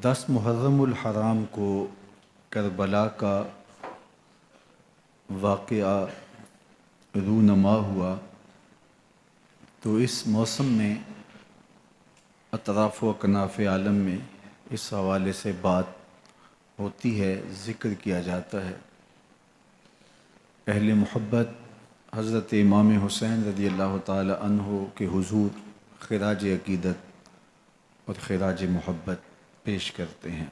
10 محرم الحرام کو کربلا کا واقعہ رونما ہوا تو اس موسم میں اطراف و اکناف عالم میں اس حوالے سے بات ہوتی ہے، ذکر کیا جاتا ہے۔ اہل محبت حضرت امام حسین رضی اللہ تعالی عنہ کے حضور خراج عقیدت اور خراج محبت پیش کرتے ہیں۔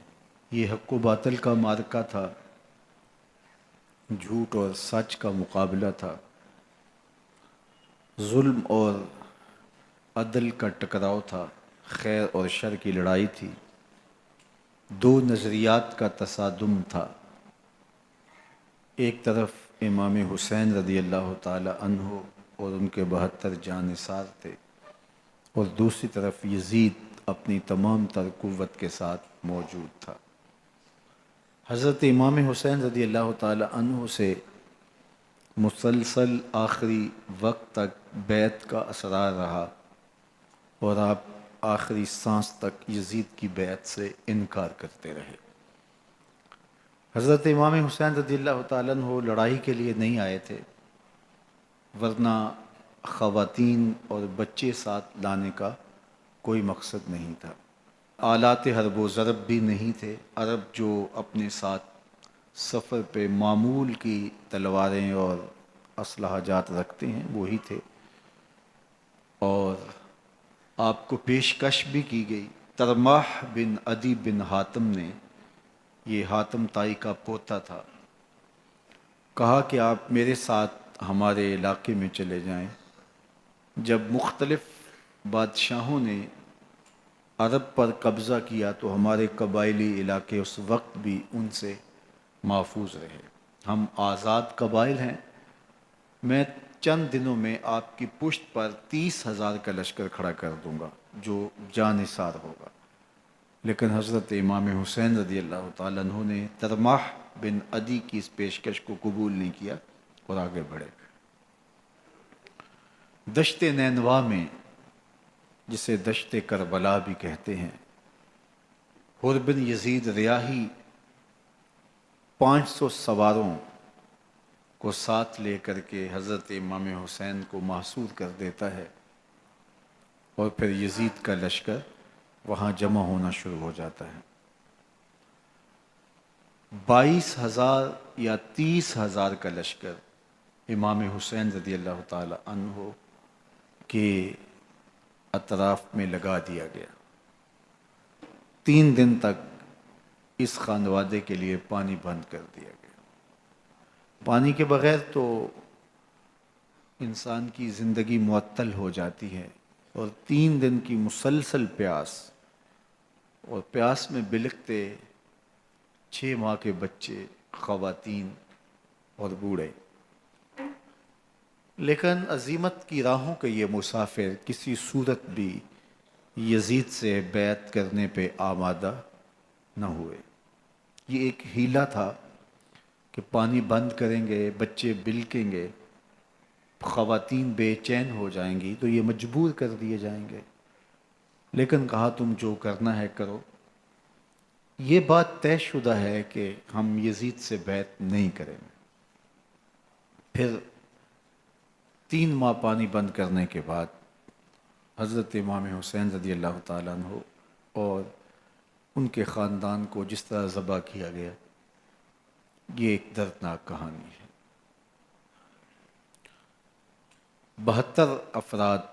یہ حق و باطل کا معرکہ تھا، جھوٹ اور سچ کا مقابلہ تھا، ظلم اور عدل کا ٹکراؤ تھا، خیر اور شر کی لڑائی تھی، دو نظریات کا تصادم تھا۔ ایک طرف امام حسین رضی اللہ تعالی عنہ اور ان کے 72 جانثار تھے، اور دوسری طرف یزید اپنی تمام تر قوت کے ساتھ موجود تھا۔ حضرت امام حسین رضی اللہ تعالی عنہ سے مسلسل آخری وقت تک بیعت کا اسرار رہا، اور آپ آخری سانس تک یزید کی بیعت سے انکار کرتے رہے۔ حضرت امام حسین رضی اللہ تعالیٰ عنہ لڑائی کے لیے نہیں آئے تھے، ورنہ خواتین اور بچے ساتھ لانے کا کوئی مقصد نہیں تھا۔ آلات حرب و ضرب بھی نہیں تھے۔ عرب جو اپنے ساتھ سفر پہ معمول کی تلواریں اور اسلحہ جات رکھتے ہیں وہی تھے، اور آپ کو پیشکش بھی کی گئی۔ ترماح بن عدی بن حاتم نے، یہ حاتم تائی کا پوتا تھا، کہا کہ آپ میرے ساتھ ہمارے علاقے میں چلے جائیں۔ جب مختلف بادشاہوں نے عرب پر قبضہ کیا تو ہمارے قبائلی علاقے اس وقت بھی ان سے محفوظ رہے۔ ہم آزاد قبائل ہیں، میں چند دنوں میں آپ کی پشت پر 30,000 کا لشکر کھڑا کر دوں گا جو جانثار ہوگا۔ لیکن حضرت امام حسین رضی اللہ تعالیٰ عنہ نے ترماح بن عدی کی اس پیشکش کو قبول نہیں کیا اور آگے بڑھے۔ دشت نینوا میں، جسے دشت کربلا بھی کہتے ہیں، حر بن یزید ریاحی 500 سواروں کو ساتھ لے کر کے حضرت امام حسین کو محصور کر دیتا ہے، اور پھر یزید کا لشکر وہاں جمع ہونا شروع ہو جاتا ہے۔ 22,000 یا 30,000 کا لشکر امام حسین رضی اللہ تعالی عنہ کے اطراف میں لگا دیا گیا۔ 3 دن تک اس خانوادے کے لیے پانی بند کر دیا گیا۔ پانی کے بغیر تو انسان کی زندگی معطل ہو جاتی ہے، اور 3 دن کی مسلسل پیاس، اور پیاس میں بلکتے 6 ماہ کے بچے، خواتین اور بوڑھے۔ لیکن عزیمت کی راہوں کے یہ مسافر کسی صورت بھی یزید سے بیعت کرنے پہ آمادہ نہ ہوئے۔ یہ ایک حیلہ تھا کہ پانی بند کریں گے، بچے بلکیں گے، خواتین بے چین ہو جائیں گی تو یہ مجبور کر دیے جائیں گے۔ لیکن کہا تم جو کرنا ہے کرو۔ یہ بات طے شدہ ہے کہ ہم یزید سے بیعت نہیں کریں گے۔ پھر 3 ماہ پانی بند کرنے کے بعد حضرت امام حسین رضی اللہ تعالیٰ عنہ اور ان کے خاندان کو جس طرح ذبح کیا گیا، یہ ایک دردناک کہانی ہے۔ 72 افراد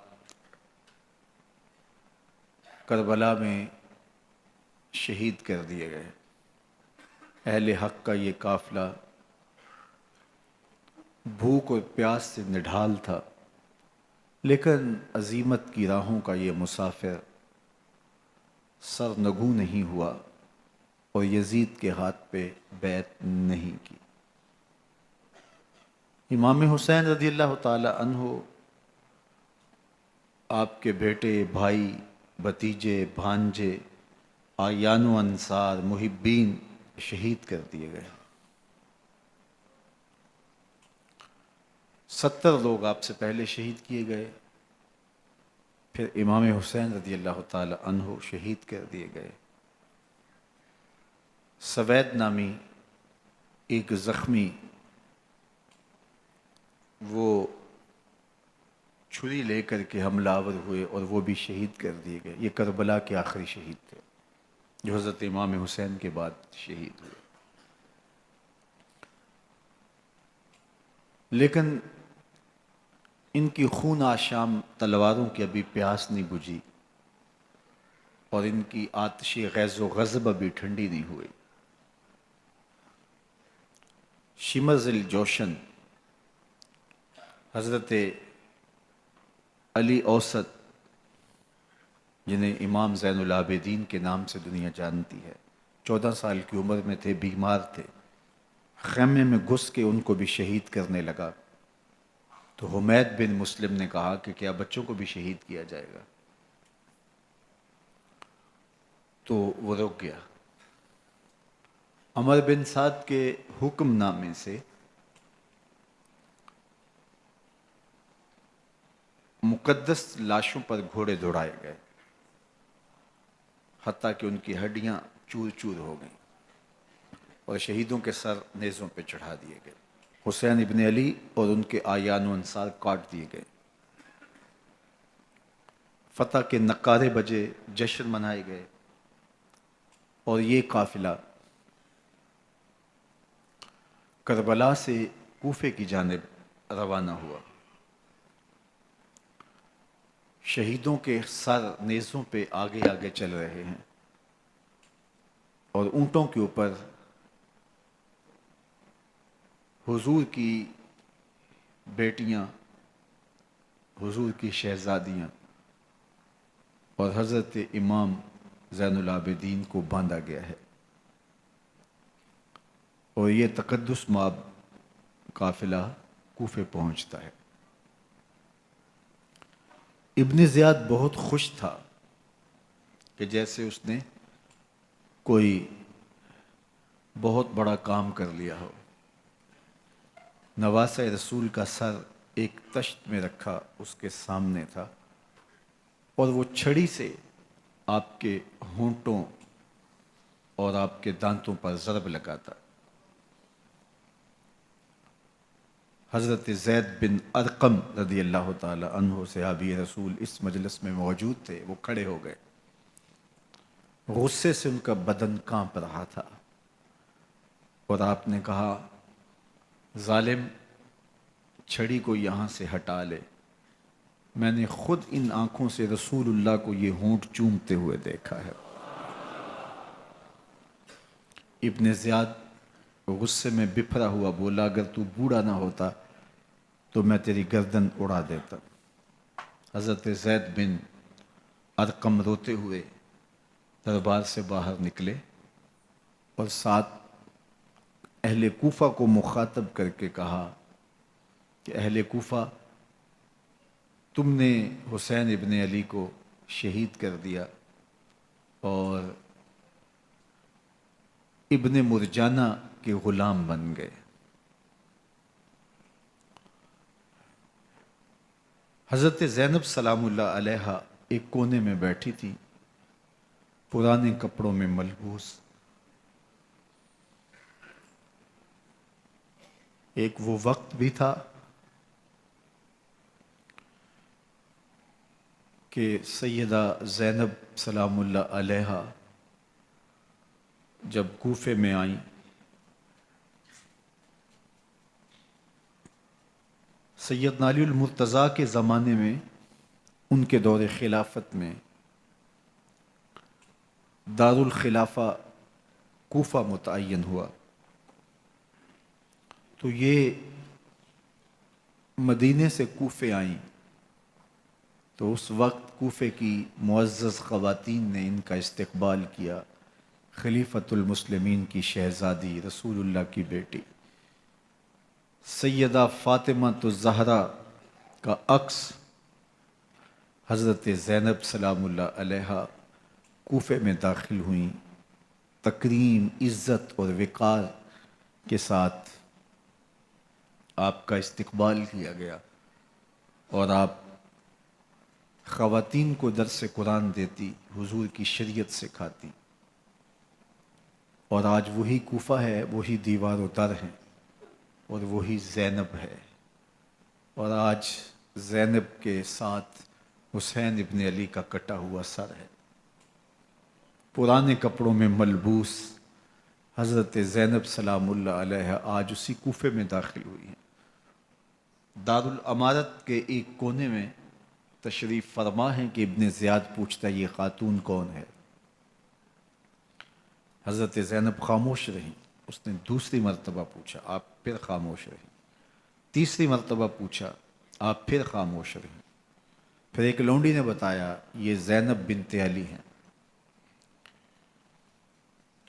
کربلا میں شہید کر دیے گئے۔ اہل حق کا یہ قافلہ بھوک اور پیاس سے نڈھال تھا، لیکن عزیمت کی راہوں کا یہ مسافر سرنگوں نہیں ہوا اور یزید کے ہاتھ پہ بیعت نہیں کی۔ امام حسین رضی اللہ تعالی عنہ آپ کے بیٹے، بھائی، بھتیجے، بھانجے، اعیان و انصار، محبین شہید کر دیے گئے۔ 70 لوگ آپ سے پہلے شہید کیے گئے، پھر امام حسین رضی اللہ تعالی عنہ شہید کر دیے گئے۔ سوید نامی ایک زخمی وہ چھری لے کر کے حملہ آور ہوئے اور وہ بھی شہید کر دیے گئے. یہ کربلا کے آخری شہید تھے جو حضرت امام حسین کے بعد شہید ہوئے. لیکن ان کی خون آشام تلواروں کی ابھی پیاس نہیں بجھی اور ان کی آتش غیظ و غضب ابھی ٹھنڈی نہیں ہوئی. شمز الجوشن حضرت علی اوسط جنہیں امام زین العابدین کے نام سے دنیا جانتی ہے، 14 سال کی عمر میں تھے، بیمار تھے، خیمے میں گھس کے ان کو بھی شہید کرنے لگا. تو حمید بن مسلم نے کہا کہ کیا بچوں کو بھی شہید کیا جائے گا؟ تو وہ رک گیا. عمر بن سعد کے حکم نامے سے مقدس لاشوں پر گھوڑے دوڑائے گئے، حتیٰ کہ ان کی ہڈیاں چور چور ہو گئیں اور شہیدوں کے سر نیزوں پہ چڑھا دیے گئے. حسین ابن علی اور ان کے آیان و انصار کاٹ دیے گئے. فتح کے نقارے بجے، جشن منائے گئے اور یہ قافلہ کربلا سے کوفے کی جانب روانہ ہوا. شہیدوں کے سر نیزوں پہ آگے آگے چل رہے ہیں اور اونٹوں کے اوپر حضور کی بیٹیاں، حضور کی شہزادیاں اور حضرت امام زین العابدین کو باندھا گیا ہے. اور یہ تقدس مآب قافلہ کوفے پہنچتا ہے. ابن زیاد بہت خوش تھا کہ جیسے اس نے کوئی بہت بڑا کام کر لیا ہو. نواسہ رسول کا سر ایک تشت میں رکھا اس کے سامنے تھا اور وہ چھڑی سے آپ کے ہونٹوں اور آپ کے دانتوں پر ضرب لگاتا. حضرت زید بن ارقم رضی اللہ تعالی عنہ صحابی رسول اس مجلس میں موجود تھے. وہ کھڑے ہو گئے، غصے سے ان کا بدن کانپ رہا تھا اور آپ نے کہا، ظالم، چھڑی کو یہاں سے ہٹا لے. میں نے خود ان آنکھوں سے رسول اللہ کو یہ ہونٹ چومتے ہوئے دیکھا ہے. ابن زیاد غصے میں بپھرا ہوا بولا، اگر تو بوڑھا نہ ہوتا تو میں تیری گردن اڑا دیتا. حضرت زید بن ارقم روتے ہوئے دربار سے باہر نکلے اور ساتھ اہل کوفہ کو مخاطب کر کے کہا کہ اہل کوفہ، تم نے حسین ابن علی کو شہید کر دیا اور ابن مرجانہ کے غلام بن گئے. حضرت زینب سلام اللہ علیہا ایک کونے میں بیٹھی تھی، پرانے کپڑوں میں ملبوس. ایک وہ وقت بھی تھا کہ سیدہ زینب سلام اللہ علیہا جب کوفے میں آئیں سیدنا علی المرتضیٰ کے زمانے میں، ان کے دور خلافت میں دارالخلافہ کوفہ متعین ہوا. تو یہ مدینے سے کوفے آئیں تو اس وقت کوفے کی معزز خواتین نے ان کا استقبال کیا. خلیفۃ المسلمین کی شہزادی، رسول اللہ کی بیٹی سیدہ فاطمہ الزہرا کا عکس حضرت زینب سلام اللہ علیہا کوفے میں داخل ہوئیں. تکریم، عزت اور وقار کے ساتھ آپ کا استقبال کیا گیا اور آپ خواتین کو درس قرآن دیتی، حضور کی شریعت سکھاتی. اور آج وہی کوفہ ہے، وہی دیوار و در ہیں، اور وہی زینب ہے، اور آج زینب کے ساتھ حسین ابن علی کا کٹا ہوا سر ہے۔ پرانے کپڑوں میں ملبوس حضرت زینب سلام اللہ علیہ آج اسی کوفے میں داخل ہوئی ہیں۔ دارالامارت کے ایک کونے میں تشریف فرما ہے کہ ابن زیاد پوچھتا یہ خاتون کون ہے؟ حضرت زینب خاموش رہیں۔ اس نے دوسری مرتبہ پوچھا، آپ پھر خاموش رہیں۔ تیسری مرتبہ پوچھا، آپ پھر خاموش رہیں۔ پھر ایک لونڈی نے بتایا یہ زینب بنت علی ہیں۔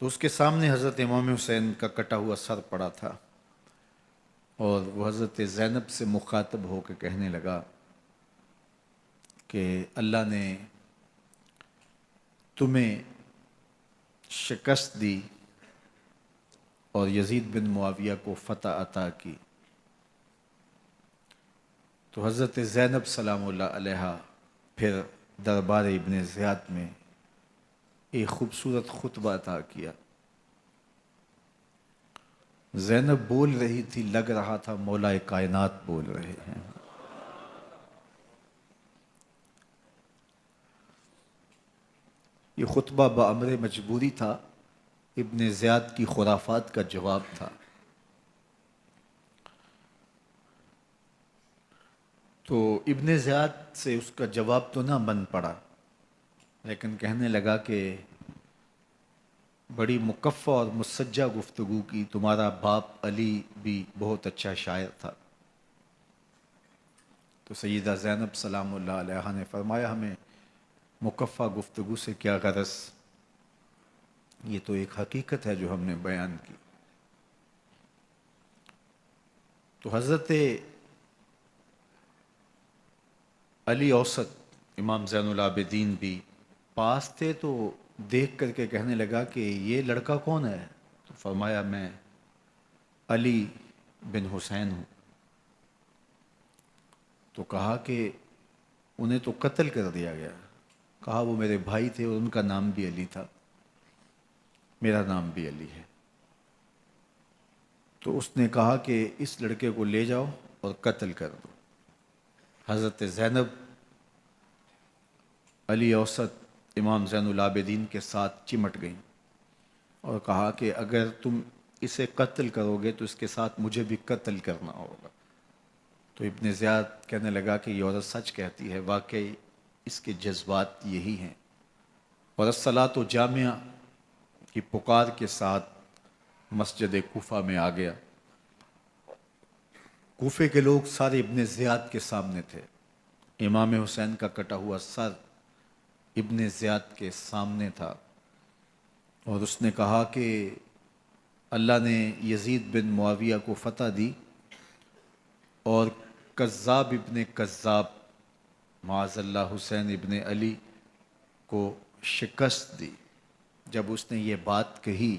تو اس کے سامنے حضرت امام حسین کا کٹا ہوا سر پڑا تھا، اور وہ حضرت زینب سے مخاطب ہو کے کہنے لگا کہ اللہ نے تمہیں شکست دی اور یزید بن معاویہ کو فتح عطا کی۔ تو حضرت زینب سلام اللہ علیہ پھر دربار ابن زیاد میں ایک خوبصورت خطبہ عطا کیا۔ زینب بول رہی تھی، لگ رہا تھا مولا کائنات بول رہے ہیں۔ یہ خطبہ بامر مجبوری تھا، ابن زیاد کی خرافات کا جواب تھا۔ تو ابن زیاد سے اس کا جواب تو نہ بن پڑا، لیکن کہنے لگا کہ بڑی مکفہ اور مسجع گفتگو کی، تمہارا باپ علی بھی بہت اچھا شاعر تھا۔ تو سیدہ زینب سلام اللہ علیہ نے فرمایا ہمیں مکفہ گفتگو سے کیا غرض، یہ تو ایک حقیقت ہے جو ہم نے بیان کی۔ تو حضرت علی اوسط امام زین العابدین بھی پاس تھے، تو دیکھ کر کے کہنے لگا کہ یہ لڑکا کون ہے؟ تو فرمایا میں علی بن حسین ہوں۔ تو کہا کہ انہیں تو قتل کر دیا گیا۔ کہا وہ میرے بھائی تھے اور ان کا نام بھی علی تھا، میرا نام بھی علی ہے۔ تو اس نے کہا کہ اس لڑکے کو لے جاؤ اور قتل کر دو۔ حضرت زینب علی اوسط امام زین العابدین کے ساتھ چمٹ گئیں اور کہا کہ اگر تم اسے قتل کرو گے تو اس کے ساتھ مجھے بھی قتل کرنا ہوگا۔ تو ابن زیاد کہنے لگا کہ یہ عورت سچ کہتی ہے، واقعی اس کے جذبات یہی ہیں۔ اور الصلاۃ جامعہ کی پکار کے ساتھ مسجد کوفہ میں آ گیا۔ کوفے کے لوگ سارے ابن زیاد کے سامنے تھے۔ امام حسین کا کٹا ہوا سر ابن زیاد کے سامنے تھا، اور اس نے کہا کہ اللہ نے یزید بن معاویہ کو فتح دی اور کذاب ابن کذاب معاذ اللہ حسین ابن علی کو شکست دی۔ جب اس نے یہ بات کہی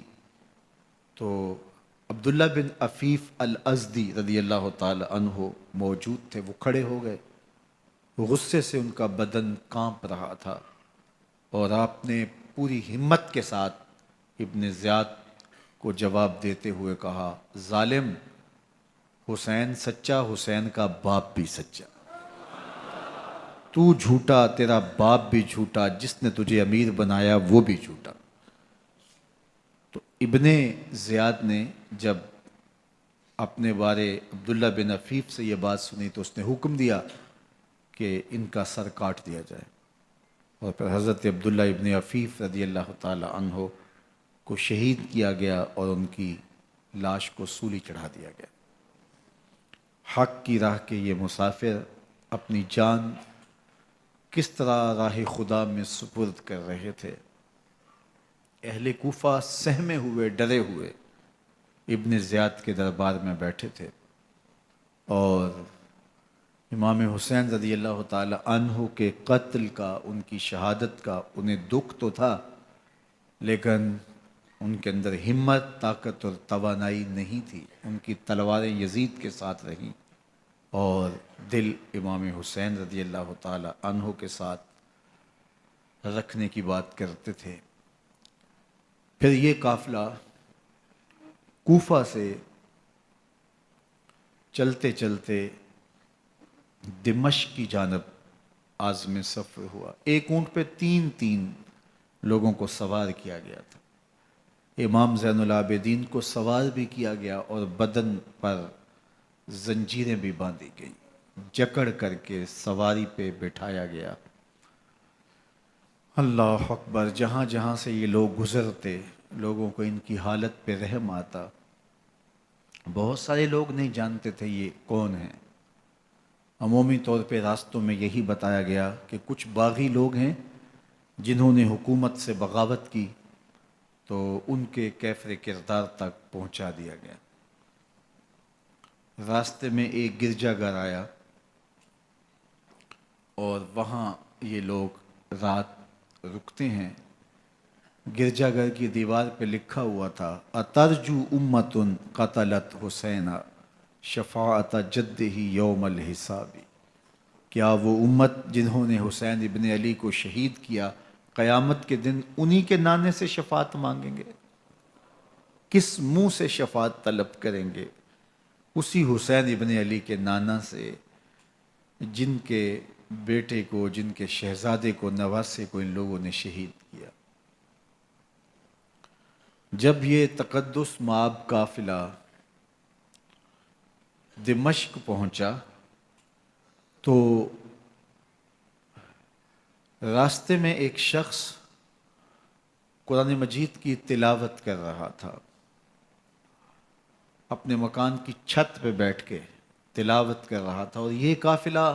تو عبداللہ بن عفیف الازدی رضی اللہ تعالی عنہ موجود تھے، وہ کھڑے ہو گئے۔ غصے سے ان کا بدن کانپ رہا تھا، اور آپ نے پوری ہمت کے ساتھ ابن زیاد کو جواب دیتے ہوئے کہا، ظالم، حسین سچا، حسین کا باپ بھی سچا، تو جھوٹا، تیرا باپ بھی جھوٹا، جس نے تجھے امیر بنایا وہ بھی جھوٹا۔ تو ابن زیاد نے جب اپنے بارے عبداللہ بن عفیف سے یہ بات سنی تو اس نے حکم دیا کہ ان کا سر کاٹ دیا جائے، اور پھر حضرت عبداللہ ابن عفیف رضی اللہ تعالی عنہ کو شہید کیا گیا اور ان کی لاش کو سولی چڑھا دیا گیا۔ حق کی راہ کے یہ مسافر اپنی جان کس طرح راہ خدا میں سپرد کر رہے تھے۔ اہل کوفہ سہمے ہوئے، ڈرے ہوئے ابن زیاد کے دربار میں بیٹھے تھے، اور امام حسین رضی اللہ تعالی عنہ کے قتل کا، ان کی شہادت کا انہیں دکھ تو تھا، لیکن ان کے اندر ہمت، طاقت اور توانائی نہیں تھی۔ ان کی تلواریں یزید کے ساتھ رہیں اور دل امام حسین رضی اللہ تعالی عنہ کے ساتھ رکھنے کی بات کرتے تھے۔ پھر یہ قافلہ کوفہ سے چلتے چلتے دمشق کی جانب عازم سفر ہوا۔ ایک اونٹ پہ تین تین لوگوں کو سوار کیا گیا تھا۔ امام زین العابدین کو سوار بھی کیا گیا اور بدن پر زنجیریں بھی باندھی گئیں، جکڑ کر کے سواری پہ بٹھایا گیا۔ اللہ اکبر! جہاں جہاں سے یہ لوگ گزرتے لوگوں کو ان کی حالت پہ رحم آتا۔ بہت سارے لوگ نہیں جانتے تھے یہ کون ہیں۔ عمومی طور پہ راستوں میں یہی بتایا گیا کہ کچھ باغی لوگ ہیں جنہوں نے حکومت سے بغاوت کی، تو ان کے کیفر کردار تک پہنچا دیا گیا۔ راستے میں ایک گرجا گھر آیا اور وہاں یہ لوگ رات رکتے ہیں۔ گرجا گھر کی دیوار پہ لکھا ہوا تھا اترجو امت قتلت حسین شفاعت جدہ یوم الحساب، کیا وہ امت جنہوں نے حسین ابن علی کو شہید کیا قیامت کے دن انہی کے نانے سے شفاعت مانگیں گے؟ کس منہ سے شفاعت طلب کریں گے؟ اسی حسین ابن علی کے نانا سے، جن کے بیٹے کو، جن کے شہزادے کو، نواسے کو ان لوگوں نے شہید کیا۔ جب یہ تقدس مآب قافلہ دمشق پہنچا تو راستے میں ایک شخص قرآن مجید کی تلاوت کر رہا تھا، اپنے مکان کی چھت پہ بیٹھ کے تلاوت کر رہا تھا، اور یہ قافلہ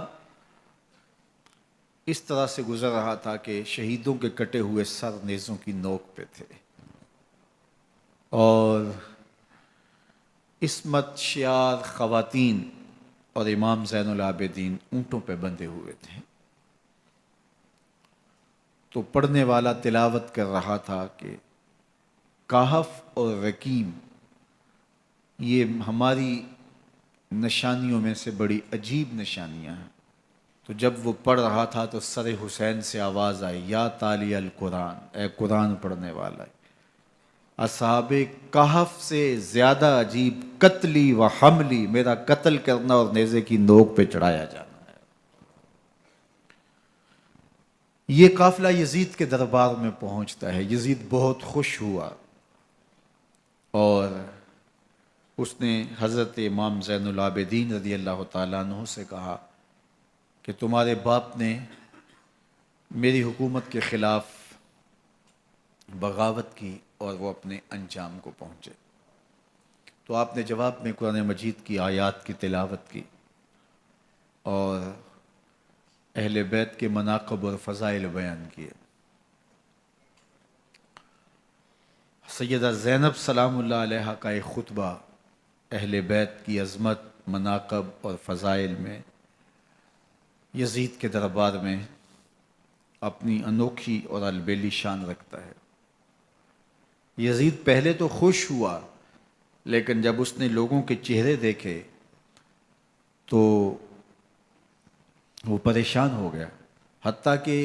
اس طرح سے گزر رہا تھا کہ شہیدوں کے کٹے ہوئے سر نیزوں کی نوک پہ تھے، اور عصمت شیار خواتین اور امام زین العابدین اونٹوں پہ بندھے ہوئے تھے۔ تو پڑھنے والا تلاوت کر رہا تھا کہ کہف اور رقیم یہ ہماری نشانیوں میں سے بڑی عجیب نشانیاں ہیں۔ تو جب وہ پڑھ رہا تھا تو سر حسین سے آواز آئی یا تالی القرآن، اے قرآن پڑھنے والا، اصحاب کہف سے زیادہ عجیب قتلی و حملی، میرا قتل کرنا اور نیزے کی نوک پہ چڑھایا جانا ہے۔ یہ قافلہ یزید کے دربار میں پہنچتا ہے۔ یزید بہت خوش ہوا اور اس نے حضرت امام زین العابدین رضی اللہ تعالیٰ عنہ سے کہا کہ تمہارے باپ نے میری حکومت کے خلاف بغاوت کی اور وہ اپنے انجام کو پہنچے۔ تو آپ نے جواب میں قرآن مجید کی آیات کی تلاوت کی اور اہل بیت کے مناقب اور فضائل بیان کیے۔ سیدہ زینب سلام اللہ علیہا کا ایک خطبہ اہل بیت کی عظمت، مناقب اور فضائل میں یزید کے دربار میں اپنی انوکھی اور البیلی شان رکھتا ہے۔ یزید پہلے تو خوش ہوا، لیکن جب اس نے لوگوں کے چہرے دیکھے تو وہ پریشان ہو گیا، حتیٰ کہ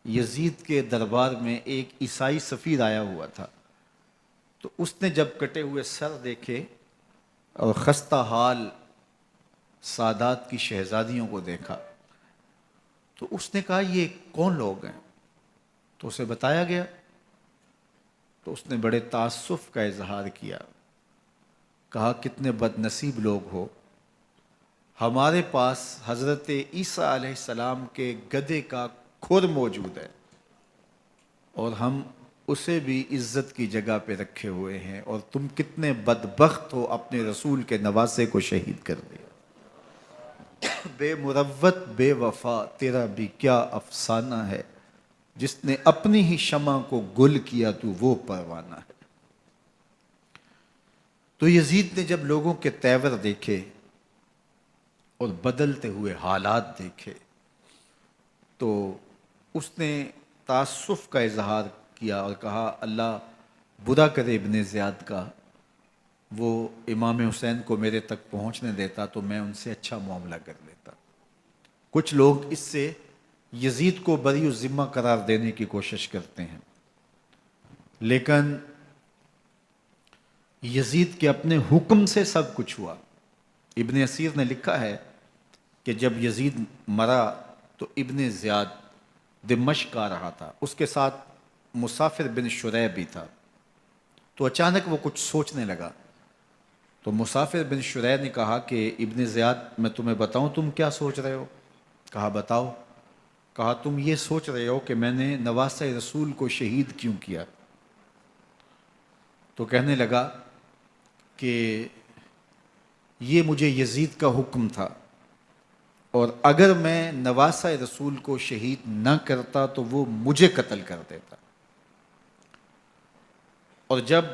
یزید کے دربار میں ایک عیسائی سفیر آیا ہوا تھا، تو اس نے جب کٹے ہوئے سر دیکھے اور خستہ حال سادات کی شہزادیوں کو دیکھا تو اس نے کہا یہ کون لوگ ہیں؟ تو اسے بتایا گیا، تو اس نے بڑے تاسف کا اظہار کیا، کہا کتنے بد نصیب لوگ ہو، ہمارے پاس حضرت عیسیٰ علیہ السلام کے گدھے کا کھر موجود ہے اور ہم اسے بھی عزت کی جگہ پہ رکھے ہوئے ہیں، اور تم کتنے بدبخت ہو، اپنے رسول کے نواسے کو شہید کر دیا۔ بے مروت بے وفا تیرا بھی کیا افسانہ ہے، جس نے اپنی ہی شمع کو گل کیا تو وہ پروانہ ہے۔ تو یزید نے جب لوگوں کے تیور دیکھے اور بدلتے ہوئے حالات دیکھے تو اس نے تاسف کا اظہار کیا اور کہا اللہ برا کرے ابن زیاد کا، وہ امام حسین کو میرے تک پہنچنے دیتا تو میں ان سے اچھا معاملہ کر لیتا۔ کچھ لوگ اس سے یزید کو بری الذمہ قرار دینے کی کوشش کرتے ہیں، لیکن یزید کے اپنے حکم سے سب کچھ ہوا۔ ابن اسیر نے لکھا ہے کہ جب یزید مرا تو ابن زیاد دمشق آ رہا تھا، اس کے ساتھ مسافر بن شریح بھی تھا، تو اچانک وہ کچھ سوچنے لگا۔ تو مسافر بن شریح نے کہا کہ ابن زیاد میں تمہیں بتاؤں تم کیا سوچ رہے ہو؟ کہا بتاؤ۔ کہا تم یہ سوچ رہے ہو کہ میں نے نواسہ رسول کو شہید کیوں کیا؟ تو کہنے لگا کہ یہ مجھے یزید کا حکم تھا، اور اگر میں نواسہ رسول کو شہید نہ کرتا تو وہ مجھے قتل کر دیتا۔ اور جب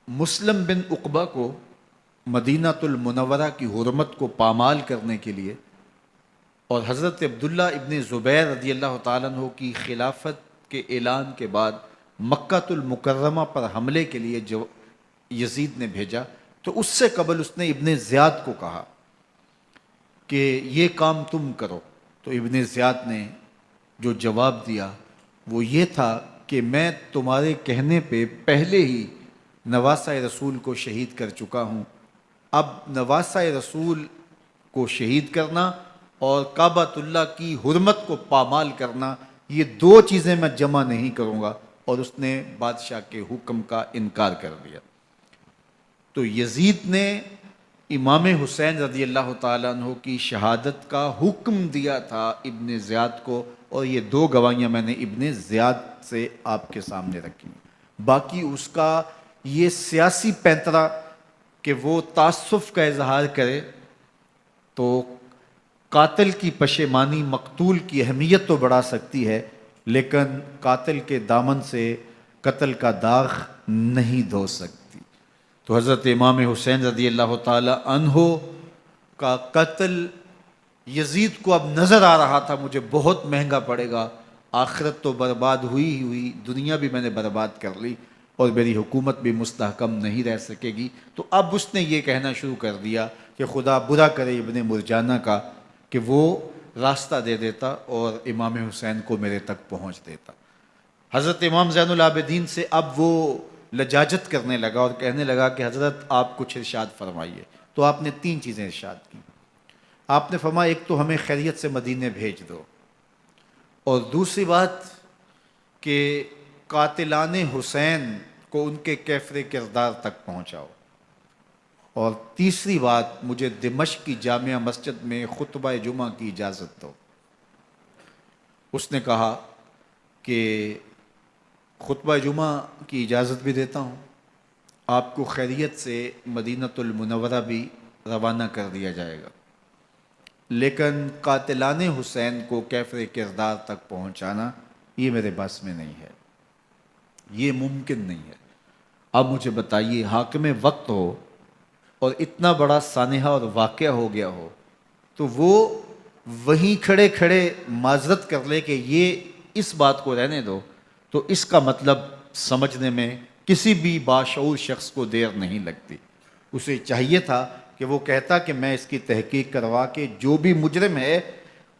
مسلم بن عقبہ کو مدینہ المنورہ کی حرمت کو پامال کرنے کے لیے اور حضرت عبداللہ ابن زبیر رضی اللہ تعالیٰ عنہ کی خلافت کے اعلان کے بعد مکہ المکرمہ پر حملے کے لیے جو یزید نے بھیجا، تو اس سے قبل اس نے ابن زیاد کو کہا کہ یہ کام تم کرو۔ تو ابن زیاد نے جو جواب دیا وہ یہ تھا کہ میں تمہارے کہنے پہ پہلے ہی نواسہ رسول کو شہید کر چکا ہوں، اب نواسہ رسول کو شہید کرنا اور کعبۃ اللہ کی حرمت کو پامال کرنا، یہ دو چیزیں میں جمع نہیں کروں گا، اور اس نے بادشاہ کے حکم کا انکار کر دیا۔ تو یزید نے امام حسین رضی اللہ تعالیٰ عنہ کی شہادت کا حکم دیا تھا ابن زیاد کو، اور یہ دو گواہیاں میں نے ابن زیاد سے آپ کے سامنے رکھی۔ باقی اس کا یہ سیاسی پینترا کہ وہ تعصب کا اظہار کرے، تو قاتل کی پشیمانی مقتول کی اہمیت تو بڑھا سکتی ہے، لیکن قاتل کے دامن سے قتل کا داغ نہیں دھو سکتی۔ تو حضرت امام حسین رضی اللہ تعالی عنہ کا قتل یزید کو اب نظر آ رہا تھا مجھے بہت مہنگا پڑے گا، آخرت تو برباد ہوئی ہی ہوئی، دنیا بھی میں نے برباد کر لی، اور میری حکومت بھی مستحکم نہیں رہ سکے گی۔ تو اب اس نے یہ کہنا شروع کر دیا کہ خدا برا کرے ابن مرجانہ کا کہ وہ راستہ دے دیتا اور امام حسین کو میرے تک پہنچ دیتا۔ حضرت امام زین العابدین سے اب وہ لجاجت کرنے لگا اور کہنے لگا کہ حضرت آپ کچھ ارشاد فرمائیے۔ تو آپ نے تین چیزیں ارشاد کی۔ آپ نے فرمایا ایک تو ہمیں خیریت سے مدینے بھیج دو، اور دوسری بات کہ قاتلان حسین کو ان کے کیفر کردار تک پہنچاؤ، اور تیسری بات مجھے دمشق کی جامعہ مسجد میں خطبہ جمعہ کی اجازت دو۔ اس نے کہا کہ خطبہ جمعہ کی اجازت بھی دیتا ہوں، آپ کو خیریت سے مدینہ المنورہ بھی روانہ کر دیا جائے گا، لیکن قاتلان حسین کو کیفر کردار تک پہنچانا یہ میرے بس میں نہیں ہے، یہ ممکن نہیں ہے۔ اب مجھے بتائیے، حاکم وقت ہو اور اتنا بڑا سانحہ اور واقعہ ہو گیا ہو، تو وہ وہیں کھڑے کھڑے معذرت کر لے کہ یہ اس بات کو رہنے دو، تو اس کا مطلب سمجھنے میں کسی بھی باشعور شخص کو دیر نہیں لگتی۔ اسے چاہیے تھا کہ وہ کہتا کہ میں اس کی تحقیق کروا کے جو بھی مجرم ہے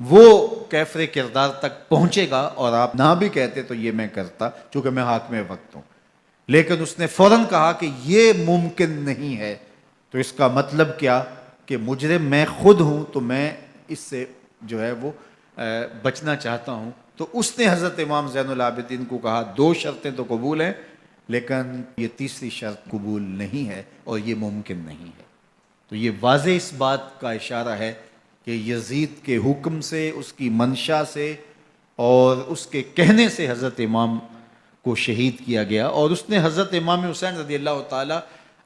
وہ کیفر کردار تک پہنچے گا، اور آپ نہ بھی کہتے تو یہ میں کرتا چونکہ میں حاکم وقت ہوں۔ لیکن اس نے فوراً کہا کہ یہ ممکن نہیں ہے، تو اس کا مطلب کیا کہ مجرم میں خود ہوں، تو میں اس سے جو ہے وہ بچنا چاہتا ہوں۔ تو اس نے حضرت امام زین العابدین کو کہا دو شرطیں تو قبول ہیں، لیکن یہ تیسری شرط قبول نہیں ہے اور یہ ممکن نہیں ہے۔ تو یہ واضح اس بات کا اشارہ ہے کہ یزید کے حکم سے، اس کی منشا سے اور اس کے کہنے سے حضرت امام کو شہید کیا گیا، اور اس نے حضرت امام حسین رضی اللہ تعالی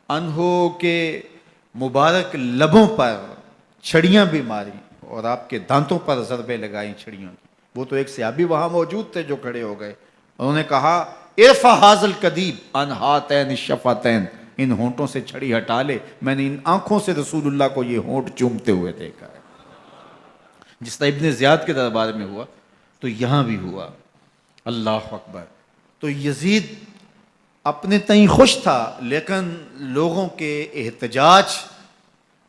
عنہ کے مبارک لبوں پر چھڑیاں بھی ماری اور آپ کے دانتوں پر ضربیں لگائیں چھڑیوں کی۔ وہ تو ایک صحابی وہاں موجود تھے جو کھڑے ہو گئے، انہوں نے کہا ارفع ھذا القدیب عن ھاتین الشفتین، ان ہونٹوں سے چھڑی ہٹا لے، میں نے ان آنکھوں سے رسول اللہ کو یہ ہونٹ چومتے ہوئے دیکھا ہے۔ جس طرح ابن زیاد کے دربار میں ہوا تو یہاں بھی ہوا۔ اللہ اکبر۔ تو یزید اپنے تئیں خوش تھا، لیکن لوگوں کے احتجاج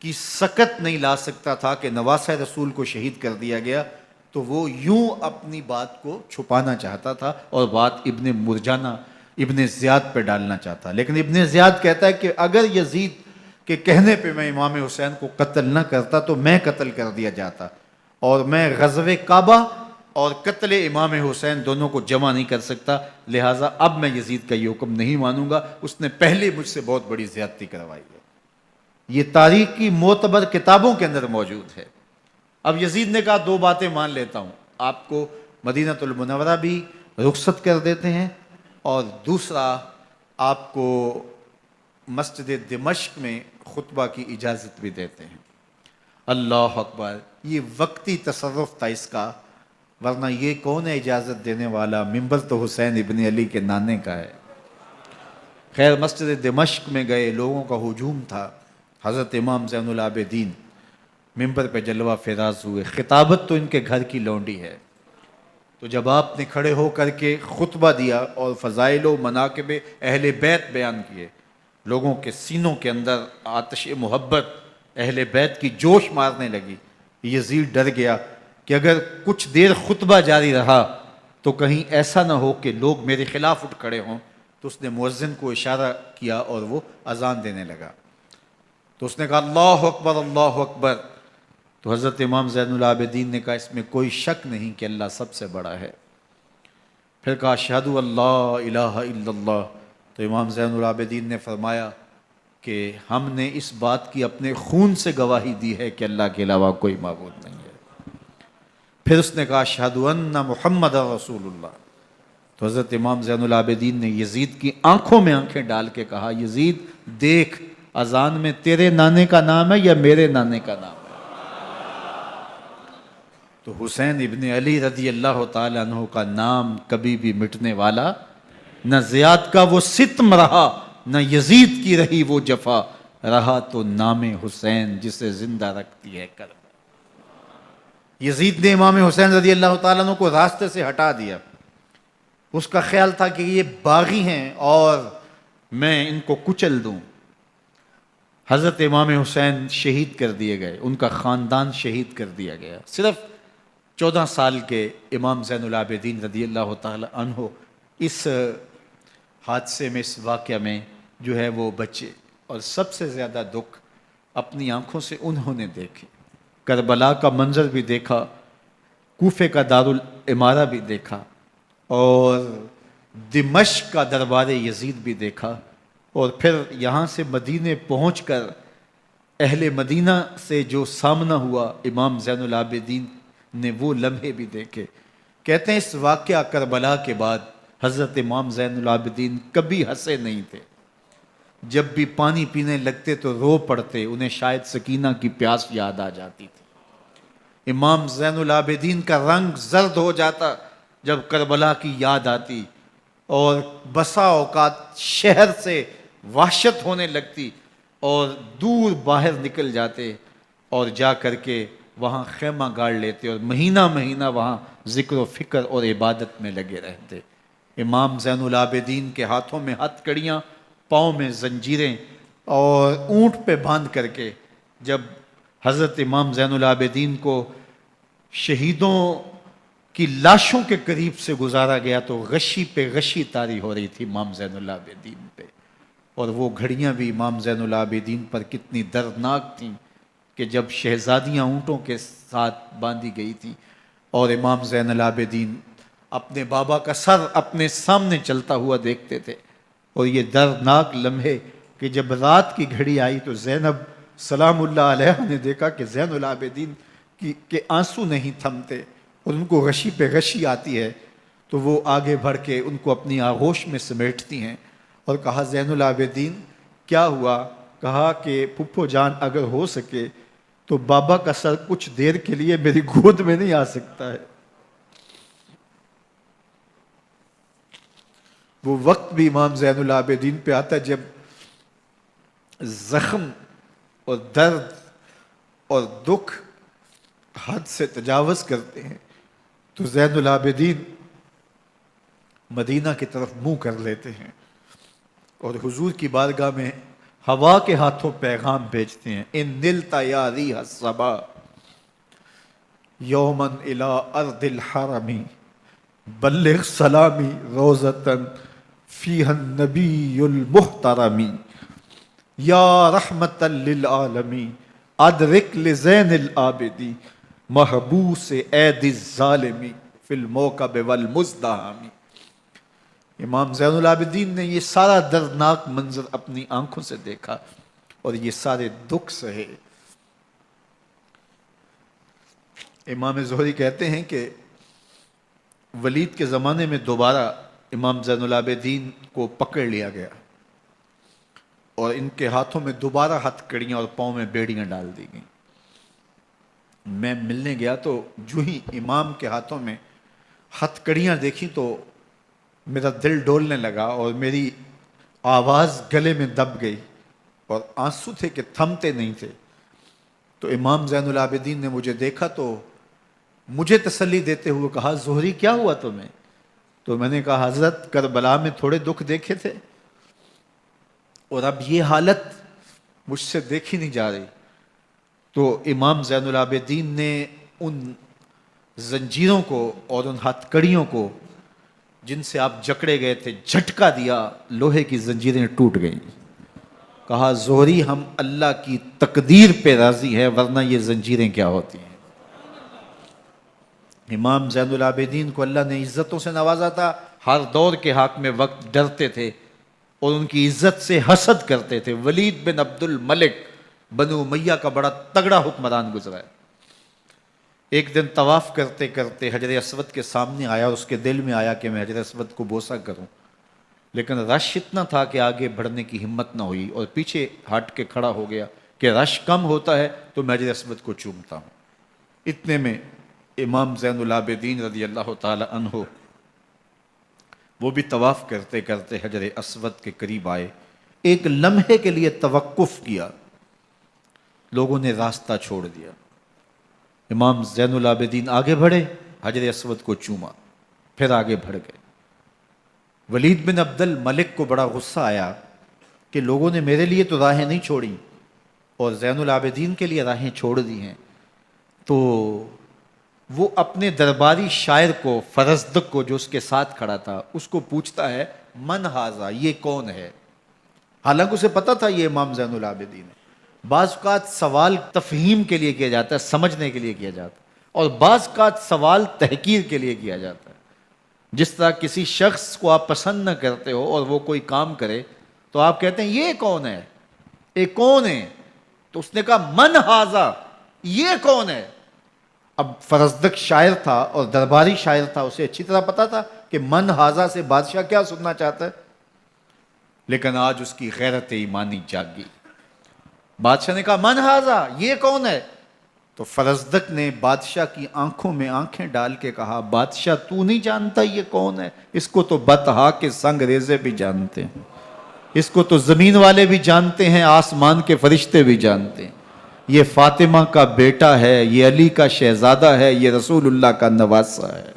کی سکت نہیں لا سکتا تھا کہ نواسہ رسول کو شہید کر دیا گیا، تو وہ یوں اپنی بات کو چھپانا چاہتا تھا، اور بات ابن مرجانہ ابن زیاد پہ ڈالنا چاہتا، لیکن ابن زیاد کہتا ہے کہ اگر یزید کے کہنے پہ میں امام حسین کو قتل نہ کرتا تو میں قتل کر دیا جاتا، اور میں غزوہ کعبہ اور قتل امام حسین دونوں کو جمع نہیں کر سکتا، لہٰذا اب میں یزید کا یہ حکم نہیں مانوں گا، اس نے پہلے مجھ سے بہت بڑی زیادتی کروائی ہے۔ یہ تاریخ کی معتبر کتابوں کے اندر موجود ہے۔ اب یزید نے کہا دو باتیں مان لیتا ہوں، آپ کو مدینہ المنورہ بھی رخصت کر دیتے ہیں، اور دوسرا آپ کو مسجد دمشق میں خطبہ کی اجازت بھی دیتے ہیں۔ اللہ اکبر، یہ وقتی تصرف تھا اس کا، ورنہ یہ کون ہے اجازت دینے والا؟ ممبر تو حسین ابن علی کے نانے کا ہے۔ خیر، مسجد دمشق میں گئے، لوگوں کا ہجوم تھا، حضرت امام زین العابدین ممبر پہ جلوہ فراز ہوئے، خطابت تو ان کے گھر کی لونڈی ہے، تو جب آپ نے کھڑے ہو کر کے خطبہ دیا اور فضائل و مناقب اہل بیت بیان کیے، لوگوں کے سینوں کے اندر آتش محبت اہل بیت کی جوش مارنے لگی۔ یزید ڈر گیا کہ اگر کچھ دیر خطبہ جاری رہا تو کہیں ایسا نہ ہو کہ لوگ میرے خلاف اٹھ کھڑے ہوں، تو اس نے مؤذن کو اشارہ کیا اور وہ اذان دینے لگا، تو اس نے کہا اللہ اکبر اللہ اکبر، تو حضرت امام زین العابدین نے کہا اس میں کوئی شک نہیں کہ اللہ سب سے بڑا ہے۔ پھر کہا اشہد اللہ الہ الا اللہ، تو امام زین العابدین نے فرمایا کہ ہم نے اس بات کی اپنے خون سے گواہی دی ہے کہ اللہ کے علاوہ کوئی معبود نہیں ہے۔ پھر اس نے کہا اشہد ان محمد رسول اللہ، تو حضرت امام زین العابدین نے یزید کی آنکھوں میں آنکھیں ڈال کے کہا یزید دیکھ، اذان میں تیرے نانے کا نام ہے یا میرے نانے کا نام ہے؟ تو حسین ابن علی رضی اللہ تعالیٰ عنہ کا نام کبھی بھی مٹنے والا نہ زیاد کا وہ ستم رہا، نہ یزید کی رہی وہ جفا، رہا تو نام حسین جسے زندہ رکھتی ہے کربلا۔ یزید نے امام حسین رضی اللہ تعالیٰ عنہ کو راستے سے ہٹا دیا، اس کا خیال تھا کہ یہ باغی ہیں اور میں ان کو کچل دوں۔ حضرت امام حسین شہید کر دیے گئے، ان کا خاندان شہید کر دیا گیا۔ صرف 14 سال کے امام زین العابدین رضی اللہ تعالی عنہ اس حادثے میں، اس واقعہ میں جو ہے وہ بچے، اور سب سے زیادہ دکھ اپنی آنکھوں سے انہوں نے دیکھے، کربلا کا منظر بھی دیکھا، کوفے کا دارالعمارہ بھی دیکھا، اور دمشق کا دربار یزید بھی دیکھا، اور پھر یہاں سے مدینے پہنچ کر اہل مدینہ سے جو سامنا ہوا امام زین العابدین نے وہ لمحے بھی دیکھے۔ کہتے ہیں اس واقعہ کربلا کے بعد حضرت امام زین العابدین کبھی ہنسے نہیں تھے، جب بھی پانی پینے لگتے تو رو پڑتے، انہیں شاید سکینہ کی پیاس یاد آ جاتی تھی۔ امام زین العابدین کا رنگ زرد ہو جاتا جب کربلا کی یاد آتی، اور بسا اوقات شہر سے وحشت ہونے لگتی اور دور باہر نکل جاتے اور جا کر کے وہاں خیمہ گاڑ لیتے اور مہینہ مہینہ وہاں ذکر و فکر اور عبادت میں لگے رہتے۔ امام زین العابدین کے ہاتھوں میں ہتھ کڑیاں، پاؤں میں زنجیریں، اور اونٹ پہ باندھ کر کے جب حضرت امام زین العابدین کو شہیدوں کی لاشوں کے قریب سے گزارا گیا تو غشی پہ غشی طاری ہو رہی تھی امام زین العابدین پہ، اور وہ گھڑیاں بھی امام زین العابدین پر کتنی دردناک تھیں کہ جب شہزادیاں اونٹوں کے ساتھ باندھی گئی تھی اور امام زین العابدین اپنے بابا کا سر اپنے سامنے چلتا ہوا دیکھتے تھے، اور یہ دردناک لمحے کہ جب رات کی گھڑی آئی تو زینب سلام اللہ علیہ نے دیکھا کہ زین العابدین کے آنسو نہیں تھمتے اور ان کو غشی پہ غشی آتی ہے، تو وہ آگے بڑھ کے ان کو اپنی آغوش میں سمیٹتی ہیں اور کہا زین العابدین کیا ہوا؟ کہا کہ پھپھو جان اگر ہو سکے تو بابا کا سر کچھ دیر کے لیے میری گود میں نہیں آ سکتا ہے۔ وہ وقت بھی امام زین العابدین پہ آتا ہے جب زخم اور درد اور دکھ حد سے تجاوز کرتے ہیں تو زین العابدین مدینہ کی طرف منہ کر لیتے ہیں اور حضور کی بارگاہ میں ہوا کے ہاتھوں پیغام بھیجتے ہیں، ان نلتا یا ریح الصبا یومن الی ارض الحرمی بلغ سلامی روزتن فیہا النبی المحترم یا رحمتا للعالمین ادرک لزین العابدین محبوس عید الظالمی فی الموکب والمزدحم۔ امام زین العابدین نے یہ سارا دردناک منظر اپنی آنکھوں سے دیکھا اور یہ سارے دکھ سہے۔ امام زہری کہتے ہیں کہ ولید کے زمانے میں دوبارہ امام زین العابدین کو پکڑ لیا گیا اور ان کے ہاتھوں میں دوبارہ ہتھ کڑیاں اور پاؤں میں بیڑیاں ڈال دی گئیں۔ میں ملنے گیا تو جو ہی امام کے ہاتھوں میں ہتھ کڑیاں دیکھی تو میرا دل ڈولنے لگا اور میری آواز گلے میں دب گئی اور آنسو تھے کہ تھمتے نہیں تھے۔ تو امام زین العابدین نے مجھے دیکھا تو مجھے تسلی دیتے ہوئے کہا زہری کیا ہوا تمہیں؟ تو میں نے کہا حضرت کربلا میں تھوڑے دکھ دیکھے تھے اور اب یہ حالت مجھ سے دیکھی نہیں جا رہی۔ تو امام زین العابدین نے ان زنجیروں کو اور ان ہتھ کڑیوں کو جن سے آپ جکڑے گئے تھے جھٹکا دیا، لوہے کی زنجیریں ٹوٹ گئیں۔ کہا زہری ہم اللہ کی تقدیر پہ راضی ہیں ورنہ یہ زنجیریں کیا ہوتی ہیں۔ امام زین العابدین کو اللہ نے عزتوں سے نوازا تھا، ہر دور کے حاکم وقت ڈرتے تھے اور ان کی عزت سے حسد کرتے تھے۔ ولید بن عبد الملک بنو امیہ کا بڑا تگڑا حکمران گزرا ہے۔ ایک دن طواف کرتے کرتے حجر اسود کے سامنے آیا اور اس کے دل میں آیا کہ میں حجر اسود کو بوسہ کروں، لیکن رش اتنا تھا کہ آگے بڑھنے کی ہمت نہ ہوئی اور پیچھے ہٹ کے کھڑا ہو گیا کہ رش کم ہوتا ہے تو میں حجر اسود کو چومتا ہوں۔ اتنے میں امام زین العابدین رضی اللہ تعالی عنہ وہ بھی طواف کرتے کرتے حجر اسود کے قریب آئے، ایک لمحے کے لیے توقف کیا، لوگوں نے راستہ چھوڑ دیا۔ امام زین العابدین آگے بڑھے، حجر اسود کو چوما، پھر آگے بڑھ گئے۔ ولید بن عبد الملک کو بڑا غصہ آیا کہ لوگوں نے میرے لیے تو راہیں نہیں چھوڑی اور زین العابدین کے لیے راہیں چھوڑ دی ہیں۔ تو وہ اپنے درباری شاعر کو، فرزدق کو جو اس کے ساتھ کھڑا تھا، اس کو پوچھتا ہے من ھذا، یہ کون ہے؟ حالانکہ اسے پتا تھا یہ امام زین العابدین ہے۔ بعض اوقات سوال تفہیم کے لیے کیا جاتا ہے، سمجھنے کے لیے کیا جاتا ہے، اور بعض اوقات سوال تحقیر کے لیے کیا جاتا ہے۔ جس طرح کسی شخص کو آپ پسند نہ کرتے ہو اور وہ کوئی کام کرے تو آپ کہتے ہیں یہ کون ہے، یہ کون ہے؟ تو اس نے کہا من ھذا، یہ کون ہے؟ اب فرزدق شاعر تھا اور درباری شاعر تھا، اسے اچھی طرح پتا تھا کہ من ھذا سے بادشاہ کیا سننا چاہتا ہے، لیکن آج اس کی غیرت ایمانی جاگی۔ بادشاہ نے کہا من ھذا، یہ کون ہے؟ تو فرزدق نے بادشاہ کی آنکھوں میں آنکھیں ڈال کے کہا بادشاہ تو نہیں جانتا یہ کون ہے؟ اس کو تو بطحا کے سنگ ریزے بھی جانتے ہیں، اس کو تو زمین والے بھی جانتے ہیں، آسمان کے فرشتے بھی جانتے ہیں۔ یہ فاطمہ کا بیٹا ہے، یہ علی کا شہزادہ ہے، یہ رسول اللہ کا نواسہ ہے۔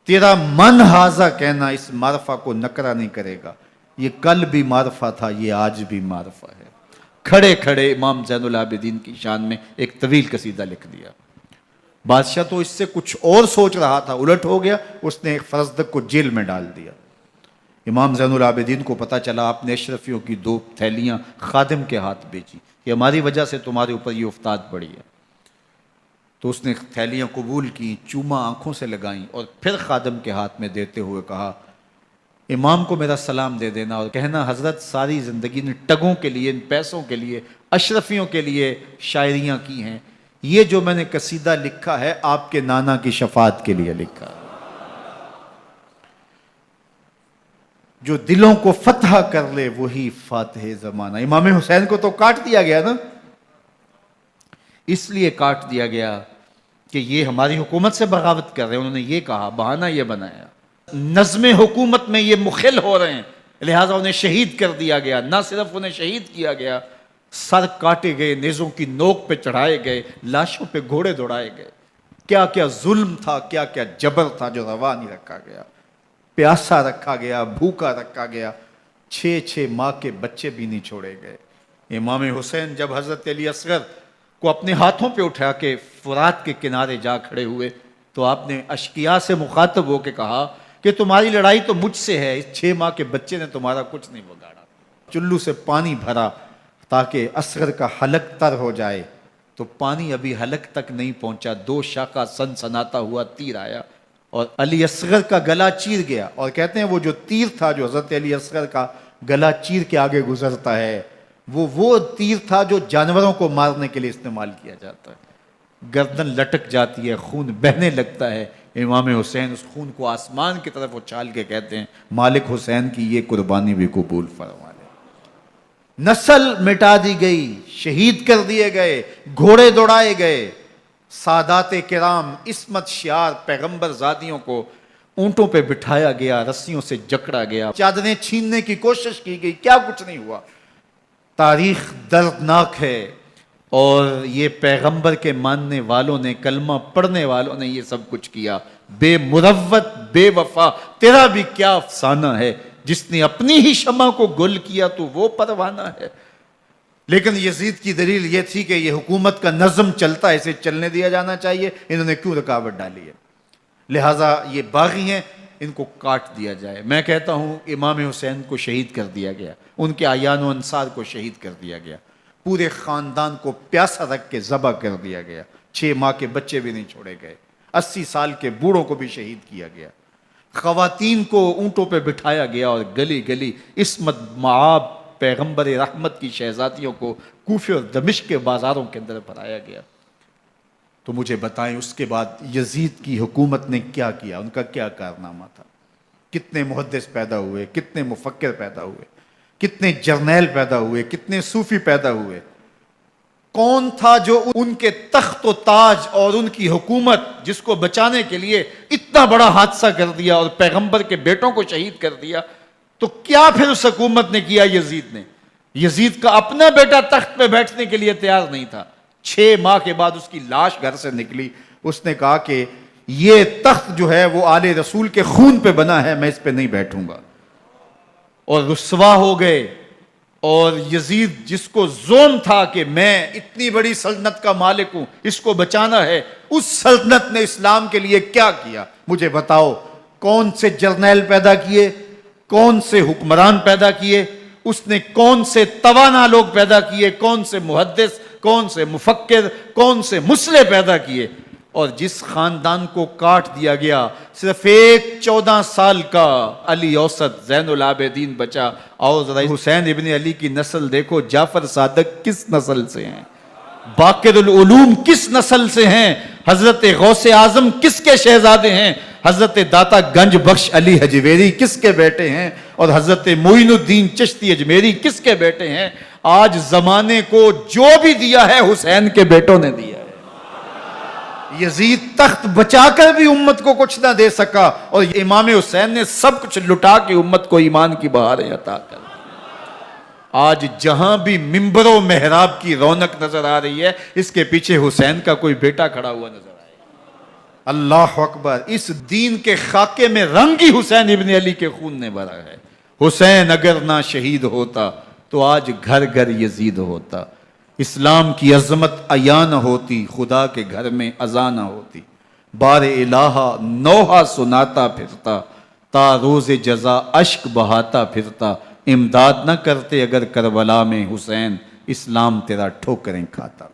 تیرا من ھذا کہنا اس معرفہ کو نکرا نہیں کرے گا، یہ کل بھی معرفہ تھا، یہ آج بھی معرفہ ہے۔ کھڑے کھڑے امام زین العابدین کی شان میں ایک طویل قصیدہ لکھ دیا۔ بادشاہ تو اس سے کچھ اور سوچ رہا تھا، الٹ ہو گیا، اس نے فرزدق کو جیل میں ڈال دیا۔ امام زین العابدین کو پتا چلا، آپ نے اشرفیوں کی 2 تھیلیاں خادم کے ہاتھ بھیجی کہ ہماری وجہ سے تمہارے اوپر یہ افتاد پڑی ہے۔ تو اس نے تھیلیاں قبول کی، چوما آنکھوں سے لگائیں اور پھر خادم کے ہاتھ میں دیتے ہوئے کہا امام کو میرا سلام دے دینا اور کہنا حضرت ساری زندگی نے ٹگوں کے لیے، ان پیسوں کے لیے، اشرفیوں کے لیے شاعریاں کی ہیں، یہ جو میں نے قصیدہ لکھا ہے آپ کے نانا کی شفاعت کے لیے لکھا ہے۔ جو دلوں کو فتح کر لے وہی فاتح زمانہ۔ امام حسین کو تو کاٹ دیا گیا نا، اس لیے کاٹ دیا گیا کہ یہ ہماری حکومت سے بغاوت کر رہے ہیں، انہوں نے یہ کہا، بہانہ یہ بنایا، نظم حکومت میں یہ مخل ہو رہے ہیں، لہٰذا انہیں شہید کر دیا گیا۔ نہ صرف انہیں شہید کیا گیا، سر کاٹے گئے، نیزوں کی نوک پہ چڑھائے گئے، لاشوں پہ گھوڑے دوڑائے گئے۔ کیا کیا ظلم تھا، کیا کیا جبر تھا جو روا نہیں رکھا گیا۔ پیاسا رکھا گیا، بھوکا رکھا گیا، 6 ماہ کے بچے بھی نہیں چھوڑے گئے۔ امام حسین جب حضرت علی اصغر کو اپنے ہاتھوں پہ اٹھا کے فرات کے کنارے جا کھڑے ہوئے تو آپ نے اشقیاء سے مخاطب ہو کے کہا کہ تمہاری لڑائی تو مجھ سے ہے، اس 6 ماہ کے بچے نے تمہارا کچھ نہیں بگاڑا۔ چلو سے پانی بھرا تاکہ اصغر کا حلق تر ہو جائے، تو پانی ابھی حلق تک نہیں پہنچا، 2 شاخہ سنسناتا ہوا تیر آیا اور علی اصغر کا گلا چیر گیا۔ اور کہتے ہیں وہ جو تیر تھا جو حضرت علی اصغر کا گلا چیر کے آگے گزرتا ہے، وہ تیر تھا جو جانوروں کو مارنے کے لیے استعمال کیا جاتا ہے۔ گردن لٹک جاتی ہے، خون بہنے لگتا ہے، امام حسین اس خون کو آسمان کی طرف اچھال کے کہتے ہیں مالک حسین کی یہ قربانی بھی قبول فرما لے۔ نسل مٹا دی گئی، شہید کر دیے گئے، گھوڑے دوڑائے گئے، سادات کرام عصمت شعار پیغمبر زادیوں کو اونٹوں پہ بٹھایا گیا، رسیوں سے جکڑا گیا، چادریں چھیننے کی کوشش کی گئی، کیا کچھ نہیں ہوا۔ تاریخ دردناک ہے، اور یہ پیغمبر کے ماننے والوں نے، کلمہ پڑھنے والوں نے یہ سب کچھ کیا۔ بے مروت، بے وفا، تیرا بھی کیا افسانہ ہے، جس نے اپنی ہی شمع کو گل کیا تو وہ پروانہ ہے۔ لیکن یزید کی دلیل یہ تھی کہ یہ حکومت کا نظم چلتا ہے، اسے چلنے دیا جانا چاہیے، انہوں نے کیوں رکاوٹ ڈالی ہے، لہٰذا یہ باغی ہیں، ان کو کاٹ دیا جائے۔ میں کہتا ہوں امام حسین کو شہید کر دیا گیا، ان کے اعیان و انصار کو شہید کر دیا گیا، پورے خاندان کو پیاسا رکھ کے ذبح کر دیا گیا، 6 ماہ کے بچے بھی نہیں چھوڑے گئے، 80 سال کے بوڑھوں کو بھی شہید کیا گیا، خواتین کو اونٹوں پہ بٹھایا گیا، اور گلی گلی عصمت معاب پیغمبر رحمت کی شہزادیوں کو کوفے اور دمشق کے بازاروں کے اندر بھرایا گیا۔ تو مجھے بتائیں اس کے بعد یزید کی حکومت نے کیا کیا، ان کا کیا کارنامہ تھا؟ کتنے محدث پیدا ہوئے، کتنے مفکر پیدا ہوئے، کتنے جرنیل پیدا ہوئے، کتنے صوفی پیدا ہوئے؟ کون تھا جو ان کے تخت و تاج اور ان کی حکومت جس کو بچانے کے لیے اتنا بڑا حادثہ کر دیا اور پیغمبر کے بیٹوں کو شہید کر دیا؟ تو کیا پھر اس حکومت نے کیا یزید نے؟ یزید کا اپنا بیٹا تخت پہ بیٹھنے کے لیے تیار نہیں تھا۔ 6 ماہ کے بعد اس کی لاش گھر سے نکلی، اس نے کہا کہ یہ تخت جو ہے وہ آل رسول کے خون پہ بنا ہے، میں اس پہ نہیں بیٹھوں گا، اور رسوا ہو گئے۔ اور یزید جس کو زوم تھا کہ میں اتنی بڑی سلطنت کا مالک ہوں، اس کو بچانا ہے، اس سلطنت نے اسلام کے لیے کیا کیا؟ مجھے بتاؤ، کون سے جرنیل پیدا کیے، کون سے حکمران پیدا کیے، اس نے کون سے توانا لوگ پیدا کیے، کون سے محدث، کون سے مفکر، کون سے مسلح پیدا کیے؟ اور جس خاندان کو کاٹ دیا گیا، صرف ایک 14 سال کا علی اوسط زین العابدین بچا۔ اور ذرا حسین ابن علی کی نسل دیکھو، جعفر صادق کس نسل سے ہیں، باقر العلوم کس نسل سے ہیں، حضرت غوث اعظم کس کے شہزادے ہیں، حضرت داتا گنج بخش علی حجویری کس کے بیٹے ہیں، اور حضرت معین الدین چشتی اجمیری کس کے بیٹے ہیں؟ آج زمانے کو جو بھی دیا ہے حسین کے بیٹوں نے دیا ہے۔ یزید تخت بچا کر بھی امت کو کچھ نہ دے سکا، اور امام حسین نے سب کچھ لٹا کے امت کو ایمان کی بہاریں عطا کر دی۔ آج جہاں بھی منبر و محراب کی رونق نظر آ رہی ہے، اس کے پیچھے حسین کا کوئی بیٹا کھڑا ہوا نظر آئے۔ اللہ اکبر! اس دین کے خاکے میں رنگ ہی حسین ابن علی کے خون نے بھرا ہے۔ حسین اگر نہ شہید ہوتا تو آج گھر گھر یزید ہوتا، اسلام کی عظمت عیاں نہ ہوتی، خدا کے گھر میں اذان نہ ہوتی، بار الہ نوحہ سناتا پھرتا، تا روز جزا اشک بہاتا پھرتا، امداد نہ کرتے اگر کربلا میں حسین، اسلام تیرا ٹھوکریں کھاتا۔